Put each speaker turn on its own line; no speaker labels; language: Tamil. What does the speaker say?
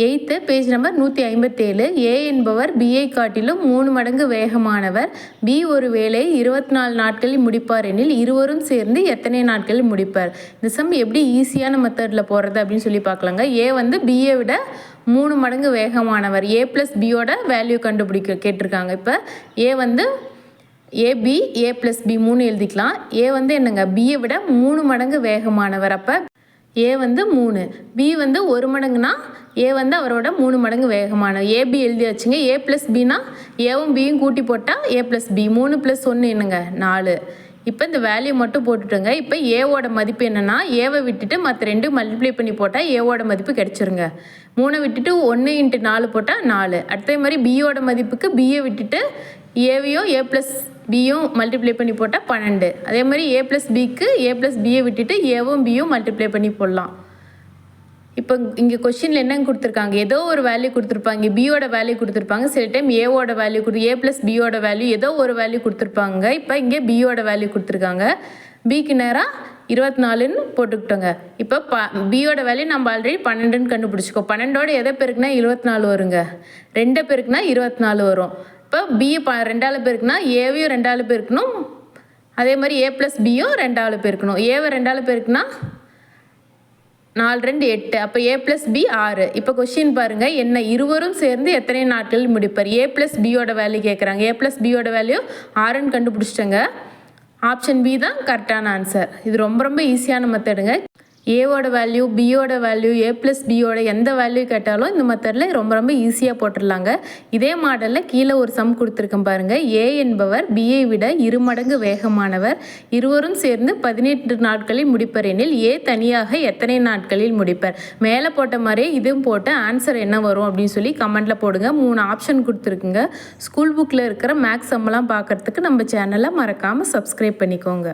8th page number 157. ஏ என்பவர் பியை காட்டிலும் 3 மடங்கு வேகமானவர். பி ஒரு வேலையை 24 நாட்களில் முடிப்பார் எனில் இருவரும் சேர்ந்து எத்தனை நாட்களில் முடிப்பார்? இந்த சம் எப்படி ஈஸியான மெத்தடில் போடுறது அப்படின்னு சொல்லி பார்க்கலாங்க. ஏ வந்து பியை விட 3 மடங்கு வேகமானவர். ஏ ப்ளஸ் பியோட வேல்யூ கண்டுபிடிக்க கேட்டிருக்காங்க. இப்போ ஏ வந்து ஏபி ஏ ப்ளஸ் பி 3 எழுதிக்கலாம். ஏ வந்து என்னங்க பியை விட 3 மடங்கு வேகமானவர். அப்போ ஏ வந்து 3, பி வந்து 1 மடங்குனா ஏ வந்து அவரோட 3 மடங்கு வேகமானவர். ஏபி எழுதி வச்சுங்க. ஏ ப்ளஸ் பினா ஏவும் பியும் கூட்டி போட்டால் ஏ ப்ளஸ் பி. 3 + 1 என்னங்க 4. இப்போ இந்த வேல்யூ மட்டும் போட்டுட்டுங்க. இப்போ ஏவோட மதிப்பு என்னென்னா ஏவை விட்டுட்டு மற்ற 2 மல்டிப்ளை பண்ணி போட்டால் ஏவோட மதிப்பு கிடச்சிருங்க. 3 விட்டுட்டு 1 × 4 போட்டால் 4. அதே மாதிரி பியோட மதிப்புக்கு பியை விட்டுட்டு ஏவையும் ஏ ப்ளஸ் பியும் மல்டிப்ளை பண்ணி போட்டால் 12. அதே மாதிரி ஏ ப்ளஸ் பிக்கு ஏ ப்ளஸ் பியை விட்டுட்டு ஏவும் பியும் மல்டிப்ளை பண்ணி போடலாம். இப்போ இங்கே கொஸ்டினில் என்னங்க கொடுத்துருக்காங்க? ஏதோ ஒரு வேல்யூ கொடுத்துருப்பாங்க. பியோட வேல்யூ கொடுத்துருப்பாங்க. சில டைம் ஏவோட வேல்யூ ஏ ப்ளஸ் பியோட வேல்யூ ஏதோ ஒரு வேல்யூ கொடுத்துருப்பாங்க. இப்போ இங்கே பியோட வேல்யூ கொடுத்துருக்காங்க. பிக்கு நேராக 24ன்னு போட்டுக்கிட்டோங்க. இப்போ பியோட வேல்யூ நம்ம ஆல்ரெடி 12ன்னு கண்டுபிடிச்சிக்கோ. 12ஓட எதை பெருக்குனா 24 வருங்க. 2 பெருக்குனா 24 வரும். இப்போ பியை 2ஆல் பெருக்குனா ஏவையும் 2ஆல் பெருக்கணும். அதே மாதிரி ஏ ப்ளஸ் பியும் 2ஆல் பெருக்கணும். ஏவை 2ஆல் பெருக்குனா 4 2 8. அப்போ ஏ ப்ளஸ் பி 6. இப்போ கொஸ்டின் பாருங்கள், என்ன இருவரும் சேர்ந்து எத்தனை நாட்களில் முடிப்பார்? ஏ ப்ளஸ் பியோட வேல்யூ கேட்குறாங்க. ஏ ப்ளஸ் பியோட வேல்யூ 6ன்னு கண்டுபிடிச்சிட்டங்க. ஆப்ஷன் பி தான் கரெக்டான ஆன்சர். இது ரொம்ப ரொம்ப ஈஸியான மெத்தடுங்க. ஏவோட வேல்யூ பியோட வேல்யூ ஏ ப்ளஸ் பியோட எந்த வேல்யூ கேட்டாலும் இந்த மெத்தடில் ரொம்ப ரொம்ப ஈஸியாக போட்டுடலாங்க. இதே மாடலில் கீழே ஒரு சம் கொடுத்துருக்கேன் பாருங்கள். ஏ என்பவர் பியை விட 2 மடங்கு வேகமானவர். இருவரும் சேர்ந்து 18 நாட்களில் முடிப்பர் எனில் ஏ தனியாக எத்தனை நாட்களில் முடிப்பர்? மேலே போட்ட மாதிரியே இதுவும் போட்டு ஆன்சர் என்ன வரும் அப்படின்னு சொல்லி கமெண்ட்டில் போடுங்க. 3 ஆப்ஷன் கொடுத்துருக்குங்க. ஸ்கூல் புக்கில் இருக்கிற மேக்ஸ் சம்மெல்லாம் பார்க்குறதுக்கு நம்ம சேனலை மறக்காமல் சப்ஸ்கிரைப் பண்ணிக்கோங்க.